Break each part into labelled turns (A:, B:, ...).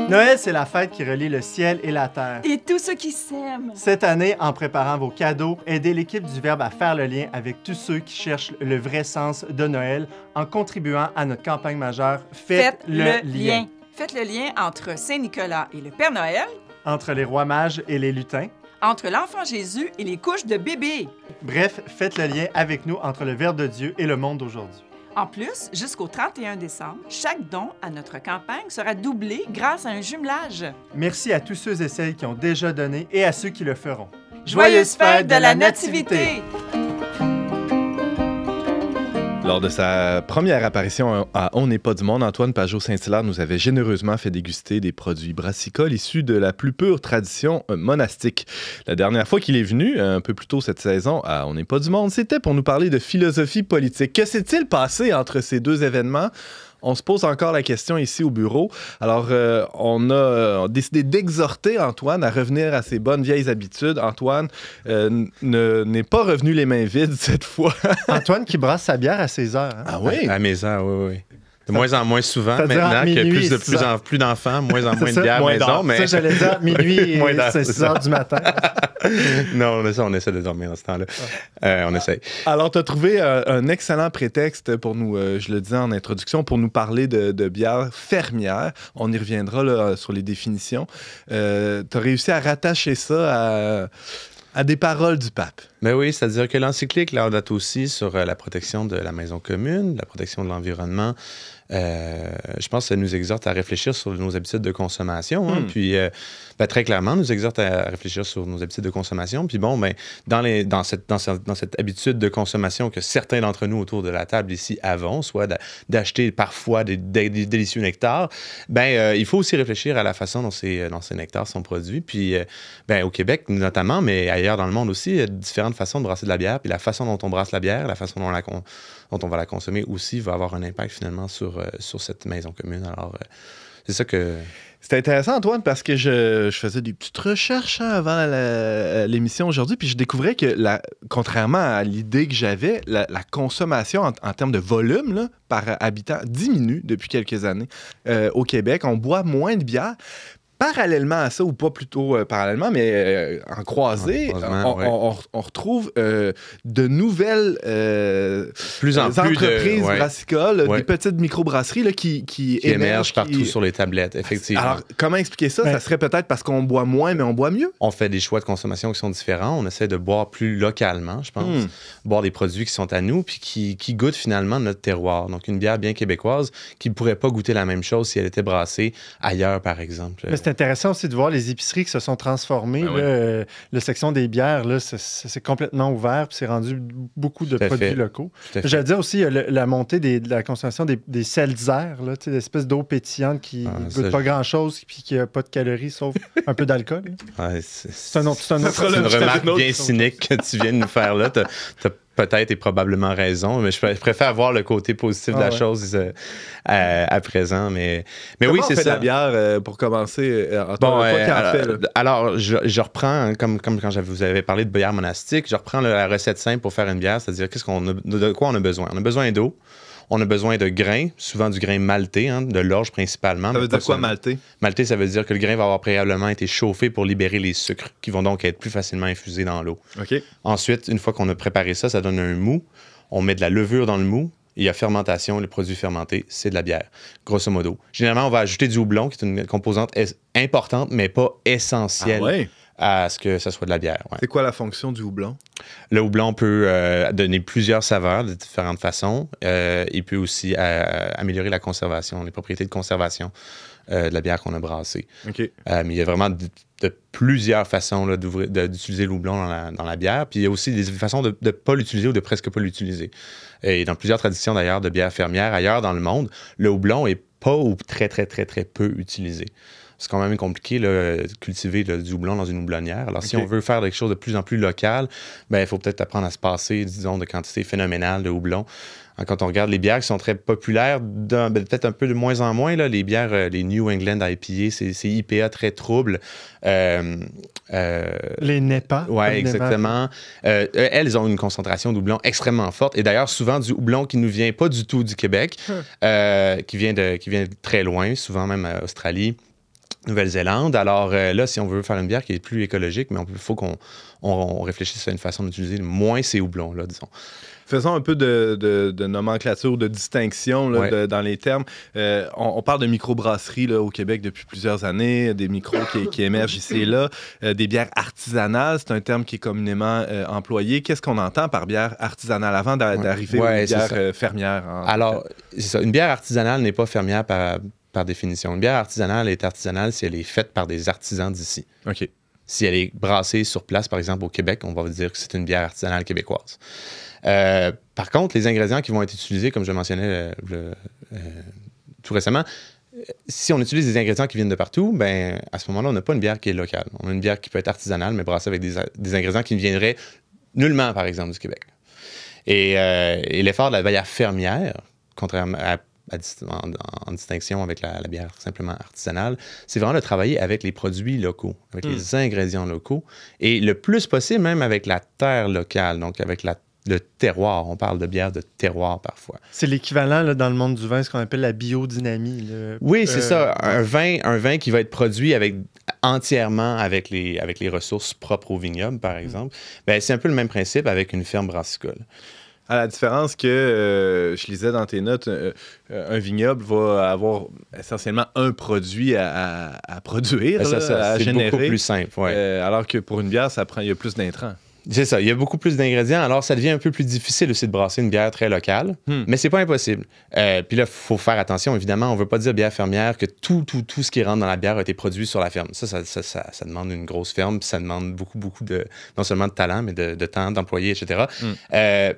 A: Noël, c'est la fête qui relie le ciel et la terre.
B: Et tous ceux qui s'aiment.
A: Cette année, en préparant vos cadeaux, aidez l'équipe du Verbe à faire le lien avec tous ceux qui cherchent le vrai sens de Noël en contribuant à notre campagne majeure Faites le lien.
B: Faites le lien entre Saint-Nicolas et le Père Noël,
A: Entre les rois mages et les lutins.
B: entre l'enfant Jésus et les couches de bébé.
A: Bref, faites le lien avec nous entre le Verbe de Dieu et le monde d'aujourd'hui.
B: En plus, jusqu'au 31 décembre, chaque don à notre campagne sera doublé grâce à un jumelage.
A: Merci à tous ceux et celles qui ont déjà donné et à ceux qui le feront.
B: Joyeuse fête de la Nativité!
C: Lors de sa première apparition à On n'est pas du monde, Antoine Pajot-Saint-Hilaire nous avait généreusement fait déguster des produits brassicoles issus de la plus pure tradition monastique. La dernière fois qu'il est venu, un peu plus tôt cette saison, à On n'est pas du monde, c'était pour nous parler de philosophie politique. Que s'est-il passé entre ces deux événements? On se pose encore la question ici au bureau. Alors, on a décidé d'exhorter Antoine à revenir à ses bonnes vieilles habitudes. Antoine n'est pas revenu les mains vides cette fois.
A: Antoine qui brasse sa bière à ses heures. Hein?
C: Ah oui?
D: À mes heures, oui, oui. De moins en moins souvent,
A: C'est-à-dire
D: maintenant
A: entre
D: qu'il y a
A: minuit et
D: plus d'enfants, moins en moins de bière à
A: Moins
D: la maison.
A: d'heures.
D: Mais...
A: Ça, j'allais dire minuit et
D: Moins d'heures,
A: c'est
D: c'est
A: 6 heures du matin.
D: Non, on essaie de dormir dans ce temps-là. On essaie.
C: Alors, tu as trouvé un excellent prétexte pour nous, je le disais en introduction, pour nous parler de bière fermière. On y reviendra là, sur les définitions. Tu as réussi à rattacher ça à des paroles du pape.
D: Mais oui, c'est-à-dire que l'encyclique Laudato Si sur la protection de la maison commune, la protection de l'environnement, je pense que ça nous exhorte à réfléchir sur nos habitudes de consommation. Hein. Puis, très clairement, nous exhorte à réfléchir sur nos habitudes de consommation. Puis bon, dans cette habitude de consommation que certains d'entre nous autour de la table ici avons, soit d'acheter parfois des délicieux nectars, il faut aussi réfléchir à la façon dont ces nectars sont produits. Puis, au Québec notamment, mais ailleurs dans le monde aussi, il y a différentes façons de brasser de la bière. Puis la façon dont on brasse la bière, la façon dont on va la consommer aussi va avoir un impact finalement sur cette maison commune. Alors, c'est ça que...
C: C'était intéressant, Antoine, parce que je faisais des petites recherches avant l'émission aujourd'hui, puis je découvrais que, contrairement à l'idée que j'avais, la consommation en termes de volume là, par habitant diminue depuis quelques années. Au Québec, on boit moins de bière. Parallèlement à ça, ou pas plutôt parallèlement, mais en croisée, on retrouve de nouvelles entreprises brassicoles, des petites microbrasseries là, qui
D: émergent partout sur les tablettes, effectivement.
C: Alors, comment expliquer ça? Ça serait peut-être parce qu'on boit moins, mais on boit mieux?
D: On fait des choix de consommation qui sont différents. On essaie de boire plus localement, je pense. Boire des produits qui sont à nous, puis qui goûtent finalement notre terroir. Donc, une bière bien québécoise qui ne pourrait pas goûter la même chose si elle était brassée ailleurs, par exemple.
A: C'est intéressant aussi de voir les épiceries qui se sont transformées. La section des bières, là, c'est complètement ouvert, puis c'est rendu beaucoup de produits locaux. J'allais dire aussi la montée de la consommation des seltzer, l'espèce d'eau pétillante qui ne goûte pas grand-chose, puis qui n'a pas de calories, sauf un peu d'alcool. C'est une
D: remarque bien cynique que tu viens de nous faire là. T'as peut-être et probablement raison, mais je préfère voir le côté positif de la chose à présent. Mais oui, c'est ça.
C: La bière, pour commencer,
D: alors, je reprends, comme quand je vous avais parlé de bière monastique, je reprends la recette simple pour faire une bière, c'est-à-dire de quoi on a besoin. On a besoin d'eau. On a besoin de grains, souvent du grain maltais, de l'orge principalement.
C: Ça veut dire quoi, maltais?
D: Maltais, ça veut dire que le grain va avoir préalablement été chauffé pour libérer les sucres, qui vont donc être plus facilement infusés dans l'eau.
C: Okay.
D: Ensuite, une fois qu'on a préparé ça, ça donne un mou. On met de la levure dans le mou. Il y a fermentation, le produit fermenté, c'est de la bière, grosso modo. Généralement, on va ajouter du houblon, qui est une composante importante, mais pas essentielle à ce que ça soit de la bière. Ouais.
C: C'est quoi la fonction du houblon?
D: Le houblon peut donner plusieurs saveurs de différentes façons. Il peut aussi améliorer la conservation, les propriétés de conservation de la bière qu'on a brassée.
C: Okay.
D: Mais il y a vraiment de plusieurs façons là, d'utiliser le houblon dans la bière. Puis il y a aussi des façons de ne pas l'utiliser ou de presque pas l'utiliser. Et dans plusieurs traditions d'ailleurs de bière fermière ailleurs dans le monde, le houblon est pas ou très, très, très, très peu utilisé. C'est quand même compliqué de cultiver du houblon dans une houblonnière. Alors, si on veut faire quelque chose de plus en plus local, il faut peut-être apprendre à se passer, disons, de quantité phénoménale de houblon. Quand on regarde les bières qui sont très populaires, peut-être un peu de moins en moins, là, les bières, les New England IPA, c'est IPA très trouble.
A: Les NEPA.
D: Oui, exactement. Elles ont une concentration de houblon extrêmement forte. Et d'ailleurs, souvent du houblon qui ne vient pas du tout du Québec, qui vient de très loin, souvent même Australie. Nouvelle-Zélande. Alors là, si on veut faire une bière qui est plus écologique, mais il faut qu'on réfléchisse à une façon d'utiliser moins ces houblons-là, disons.
C: Faisons un peu de nomenclature, de distinction là, dans les termes. On parle de microbrasserie là, au Québec depuis plusieurs années, des micros qui émergent ici et là, des bières artisanales, c'est un terme qui est communément employé. Qu'est-ce qu'on entend par bière artisanale avant d'arriver aux bières fermières?
D: Alors, c'est ça. Une bière artisanale n'est pas fermière par définition. Une bière artisanale est artisanale si elle est faite par des artisans d'ici.
C: OK.
D: Si elle est brassée sur place, par exemple, au Québec, on va dire que c'est une bière artisanale québécoise. Par contre, les ingrédients qui vont être utilisés, comme je le mentionnais tout récemment, si on utilise des ingrédients qui viennent de partout, ben à ce moment-là, on n'a pas une bière qui est locale. On a une bière qui peut être artisanale, mais brassée avec des ingrédients qui ne viendraient nullement, par exemple, du Québec. Et l'effort de la bière fermière, contrairement en distinction avec la bière simplement artisanale, c'est vraiment de travailler avec les produits locaux, avec les ingrédients locaux, et le plus possible même avec la terre locale, donc avec le terroir. On parle de bière de terroir parfois.
A: C'est l'équivalent là, dans le monde du vin, ce qu'on appelle la biodynamie. Là.
D: Oui, c'est ça. Un vin qui va être produit entièrement avec les ressources propres au vignoble, par exemple. Ben, c'est un peu le même principe avec une ferme brassicole.
C: À la différence que, je lisais dans tes notes, un vignoble va avoir essentiellement un produit à produire, à générer.
D: C'est beaucoup plus simple, oui.
C: Alors que pour une bière, il y a plus d'intrants.
D: C'est ça, il y a beaucoup plus d'ingrédients, alors ça devient un peu plus difficile aussi de brasser une bière très locale, mais c'est pas impossible. Puis là, il faut faire attention, évidemment, on veut pas dire bière fermière que tout ce qui rentre dans la bière a été produit sur la ferme. Ça demande une grosse ferme, puis ça demande beaucoup non seulement de talent, mais de temps d'employés, etc.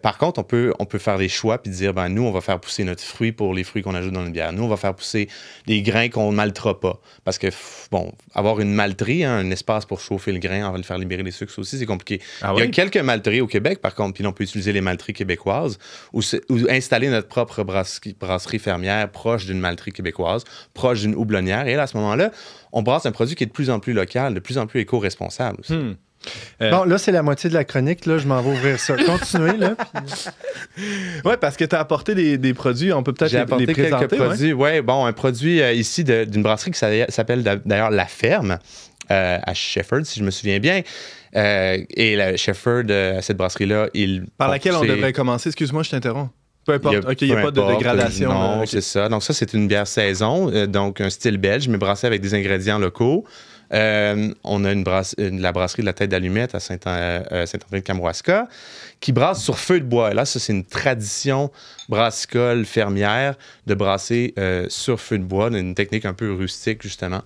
D: Par contre, on peut faire des choix puis dire, ben nous, on va faire pousser notre fruit pour les fruits qu'on ajoute dans une bière. Nous, on va faire pousser des grains qu'on ne maltera pas. Parce que, bon, avoir une malterie, un espace pour chauffer le grain, on va le faire libérer les sucres aussi, c'est compliqué. Il y a quelques malteries au Québec, par contre, puis là, on peut utiliser les malteries québécoises ou installer notre propre brasserie fermière proche d'une malterie québécoise, proche d'une houblonnière. Et là, à ce moment-là, on brasse un produit qui est de plus en plus local, de plus en plus éco-responsable aussi.
A: Bon, là, c'est la moitié de la chronique. Là, je m'en vais ouvrir ça. Continuez, là.
C: Oui, parce que tu as apporté des produits. On peut peut-être les présenter.
D: J'ai apporté quelques produits. Oui, bon, un produit ici d'une brasserie qui s'appelle d'ailleurs La Ferme, à Shefford, si je me souviens bien. Et le Shefford, à cette brasserie-là,
C: Par laquelle on devrait commencer? Excuse-moi, je t'interromps. Peu importe. Il n'y a pas de dégradation.
D: Non, c'est ça. Donc ça, c'est une bière saison, donc un style belge, mais brassée avec des ingrédients locaux. On a la brasserie de la Tête d'Allumette à Saint-André-de-Kamouraska qui brasse sur feu de bois. Et là, ça, c'est une tradition brassicole fermière de brasser sur feu de bois, une technique un peu rustique, justement.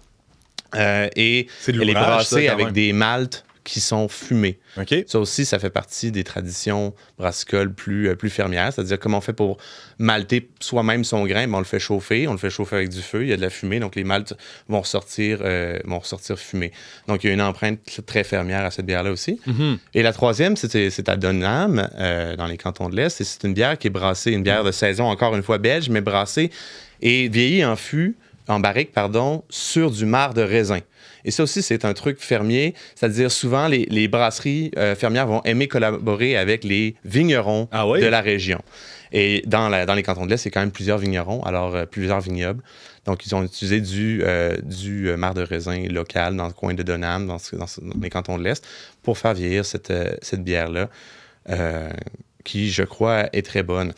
D: Et elle est brassée avec des maltes qui sont fumés.
C: Okay.
D: Ça aussi, ça fait partie des traditions brassicoles plus fermières. C'est-à-dire, comment on fait pour malter soi-même son grain? Ben, on le fait chauffer avec du feu, il y a de la fumée, donc les maltes vont ressortir fumées. Donc, il y a une empreinte très fermière à cette bière-là aussi. Mm-hmm. Et la troisième, c'est à Dunham, dans les cantons de l'Est, et c'est une bière qui est brassée, une bière de saison, encore une fois belge, mais brassée et vieillie en barrique, sur du marc de raisin. Et ça aussi, c'est un truc fermier, c'est-à-dire souvent, les brasseries fermières vont aimer collaborer avec les vignerons de la région. Et dans les cantons de l'Est, c'est quand même plusieurs vignerons, alors plusieurs vignobles. Donc, ils ont utilisé du marc de raisin local dans le coin de Dunham, dans les cantons de l'Est, pour faire vieillir cette bière-là, qui, je crois, est très bonne.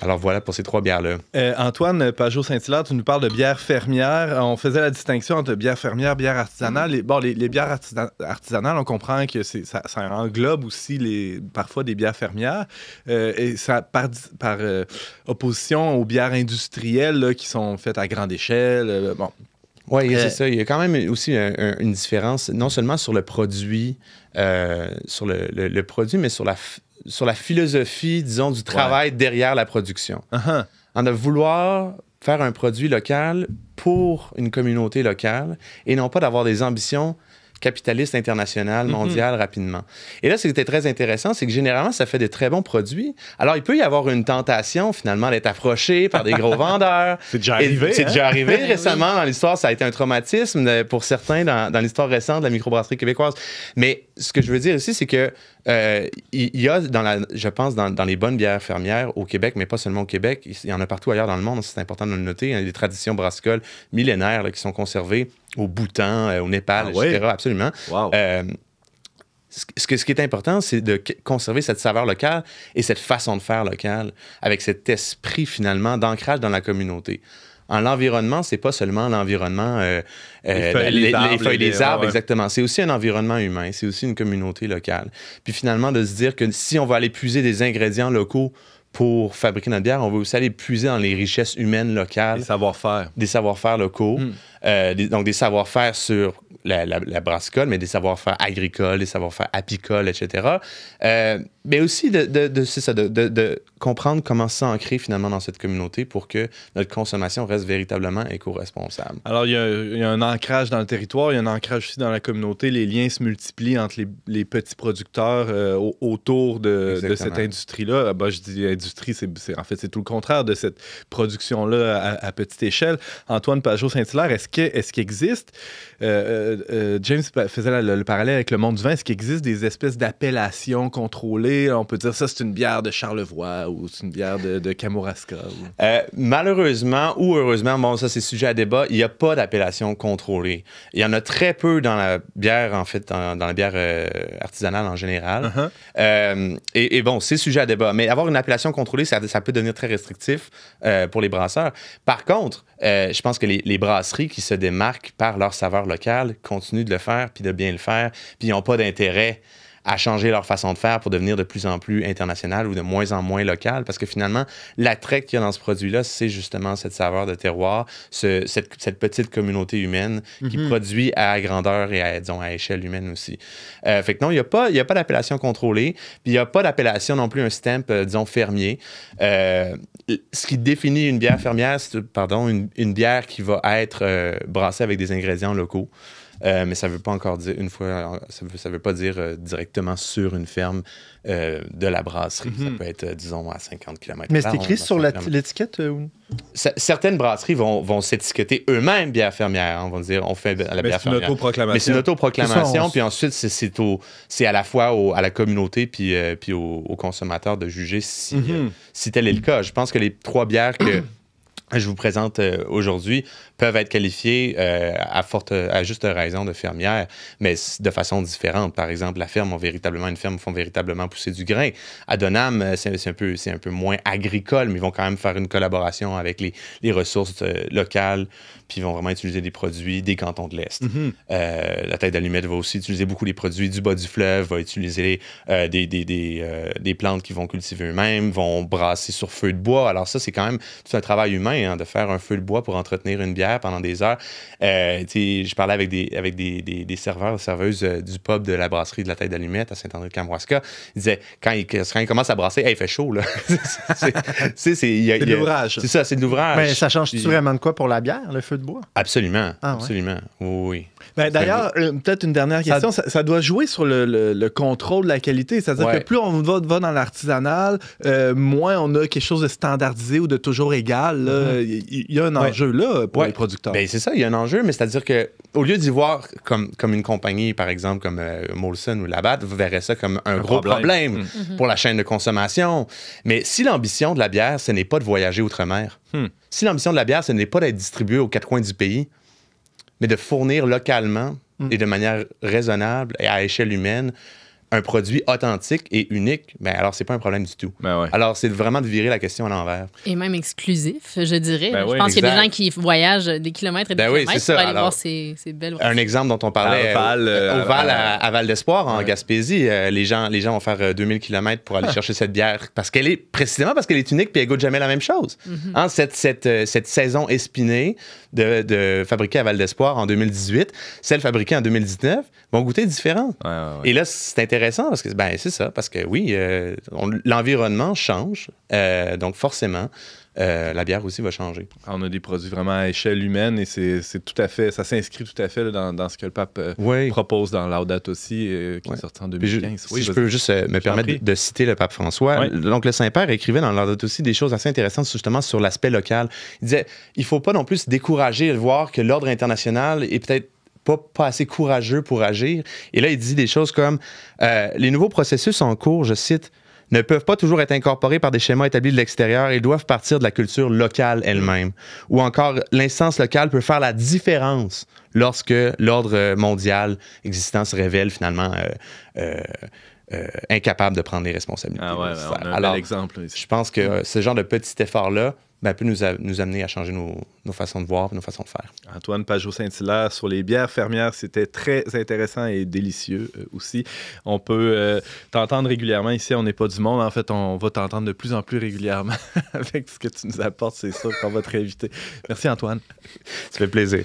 D: Alors voilà pour ces trois bières-là.
C: Antoine Pajot-Saint-Hilaire, tu nous parles de bière fermière. On faisait la distinction entre bière fermière et bière artisanale. Les bières artisanales, on comprend que ça englobe aussi parfois des bières fermières. Et ça par opposition aux bières industrielles là, qui sont faites à grande échelle.
D: Oui, c'est ça. Il y a quand même aussi une différence, non seulement sur le produit, le produit, mais sur la philosophie, disons, du travail derrière la production. Uh-huh. En de vouloir faire un produit local pour une communauté locale et non pas d'avoir des ambitions capitalistes internationales, mondiales, rapidement. Et là, ce qui était très intéressant, c'est que généralement, ça fait de très bons produits. Alors, il peut y avoir une tentation, finalement, d'être approché par des gros vendeurs.
C: C'est déjà arrivé.
D: C'est déjà arrivé récemment dans l'histoire. Ça a été un traumatisme pour certains dans l'histoire récente de la microbrasserie québécoise. Mais ce que je veux dire ici, c'est que il y a, je pense, dans les bonnes bières fermières au Québec, mais pas seulement au Québec, il y en a partout ailleurs dans le monde, c'est important de le noter. Il y a des traditions brassicoles millénaires là, qui sont conservées au Bhoutan, au Népal, etc. Absolument.
C: Wow.
D: Ce qui est important, c'est de conserver cette saveur locale et cette façon de faire locale avec cet esprit, finalement, d'ancrage dans la communauté. L'environnement, c'est pas seulement l'environnement, les feuilles, les arbres, exactement. C'est aussi un environnement humain, c'est aussi une communauté locale. Puis finalement, de se dire que si on va aller puiser des ingrédients locaux pour fabriquer notre bière, on va aussi aller puiser dans les richesses humaines locales.
C: Des savoir-faire.
D: Des savoir-faire locaux. Donc, des savoir-faire sur la brassicole, mais des savoir-faire agricoles, des savoir-faire apicoles, etc. Mais aussi de comprendre comment s'ancrer finalement dans cette communauté pour que notre consommation reste véritablement éco-responsable.
C: Alors, il y a un ancrage dans le territoire, il y a un ancrage aussi dans la communauté. Les liens se multiplient entre les petits producteurs autour de cette industrie-là. Je dis industrie, en fait, c'est tout le contraire de cette production-là à petite échelle. Antoine Pajot-Saint-Hilaire, est-ce qu'il existe, James faisait le parallèle avec le monde du vin, est-ce qu'il existe des espèces d'appellations contrôlées? On peut dire ça, c'est une bière de Charlevoix ou c'est une bière de Kamouraska?
D: Malheureusement ou heureusement, bon, ça c'est sujet à débat, il n'y a pas d'appellation contrôlée. Il y en a très peu dans la bière, en fait, dans la bière artisanale en général. Et bon, c'est sujet à débat. Mais avoir une appellation contrôlée, ça peut devenir très restrictif pour les brasseurs. Par contre, je pense que les brasseries qui se démarquent par leur saveur locale continuent de le faire, puis de bien le faire, puis ils n'ont pas d'intérêt à changer leur façon de faire pour devenir de plus en plus international ou de moins en moins local, parce que finalement, l'attrait qu'il y a dans ce produit-là, c'est justement cette saveur de terroir, cette petite communauté humaine qui produit à grandeur et à échelle humaine aussi. Fait que non, il n'y a pas d'appellation contrôlée, puis il n'y a pas d'appellation non plus, un stamp, fermier. Ce qui définit une bière fermière, c'est, une bière qui va être brassée avec des ingrédients locaux. Mais ça ne veut pas encore dire ça veut pas dire directement sur une ferme de la brasserie. Ça peut être, disons, à 50 km.
A: Mais c'est écrit sur l'étiquette?
D: Certaines brasseries vont s'étiqueter eux-mêmes bière fermière. On va dire, on fait la bière fermière.
C: Mais
D: c'est une autoproclamation. Puis ensuite, c'est à la fois à la communauté puis aux consommateurs de juger si tel est le cas. Je pense que les 3 bières que je vous présente aujourd'hui peuvent être qualifiées à juste raison de fermières, mais de façon différente. Par exemple, une ferme font véritablement pousser du grain. À Donham, c'est un peu moins agricole, mais ils vont quand même faire une collaboration avec les ressources locales, puis ils vont vraiment utiliser des produits des cantons de l'Est. La Tête d'Allumette va aussi utiliser beaucoup les produits du bas du fleuve, va utiliser des plantes qu'ils vont cultiver eux-mêmes, vont brasser sur feu de bois. Alors ça, c'est quand même tout un travail humain, de faire un feu de bois pour entretenir une bière pendant des heures. Je parlais avec des serveurs et serveuses du pub de la brasserie de la Tête d'Allumette à Saint-André-de-Kamouraska. Ils disaient, quand ils commencent à brasser, il fait chaud, là.
C: C'est de l'ouvrage.
D: C'est ça, c'est de l'ouvrage.
A: Mais ça change-tu vraiment de quoi pour la bière, le feu de bois?
D: Absolument, absolument. Oui.
C: D'ailleurs, peut-être une dernière question. Ça doit jouer sur le contrôle de la qualité. C'est-à-dire que plus on va dans l'artisanal, moins on a quelque chose de standardisé ou de toujours égal. Il y a un enjeu là pour les producteurs.
D: Ben, c'est ça, il y a un enjeu, mais c'est-à-dire qu'au lieu d'y voir comme une compagnie, par exemple, comme Molson ou Labatt, vous verrez ça comme un gros problème pour la chaîne de consommation. Mais si l'ambition de la bière, ce n'est pas de voyager outre-mer, si l'ambition de la bière, ce n'est pas d'être distribuée aux 4 coins du pays, mais de fournir localement et de manière raisonnable et à échelle humaine un produit authentique et unique, ben alors c'est pas un problème du tout. Alors c'est vraiment de virer la question à l'envers.
E: Et même exclusif, je dirais. Je pense qu'il y a des gens qui voyagent des kilomètres et des kilomètres pour aller voir ces belles brasseries.
D: Un exemple dont on parlait au Val à Val d'Espoir, en Gaspésie, les gens vont faire 2000 km pour aller chercher cette bière précisément parce qu'elle est unique et elle goûte jamais la même chose. Cette saison espinée de fabriquée à Val d'Espoir en 2018, celle fabriquée en 2019 vont goûter différentes. Et là, c'est intéressant parce que c'est ça, parce que oui, l'environnement change, donc forcément, la bière aussi va changer.
C: On a des produits vraiment à échelle humaine et c'est tout à fait, ça s'inscrit tout à fait dans ce que le pape propose dans Laudato aussi, qui est sorti en 2015.
D: Si je peux juste me permettre de citer le pape François. Donc le Saint-Père écrivait dans Laudato aussi des choses assez intéressantes justement sur l'aspect local. Il disait, il ne faut pas non plus se décourager de voir que l'ordre international est peut-être pas assez courageux pour agir. Et là, il dit des choses comme les nouveaux processus en cours, je cite, ne peuvent pas toujours être incorporés par des schémas établis de l'extérieur et doivent partir de la culture locale elle-même. Ou encore, l'instance locale peut faire la différence lorsque l'ordre mondial existant se révèle finalement incapable de prendre les responsabilités.
C: Ah ouais, on a un bel exemple ici.
D: Je pense que ce genre de petit effort-là peut nous amener à changer nos façons de voir et nos façons de faire.
C: Antoine Pajot-Saint-Hilaire sur les bières fermières, c'était très intéressant et délicieux aussi. On peut t'entendre régulièrement ici, on n'est pas du monde. En fait, on va t'entendre de plus en plus régulièrement avec ce que tu nous apportes, c'est sûr qu'on va te réinviter. Merci Antoine.
D: Ça fait plaisir.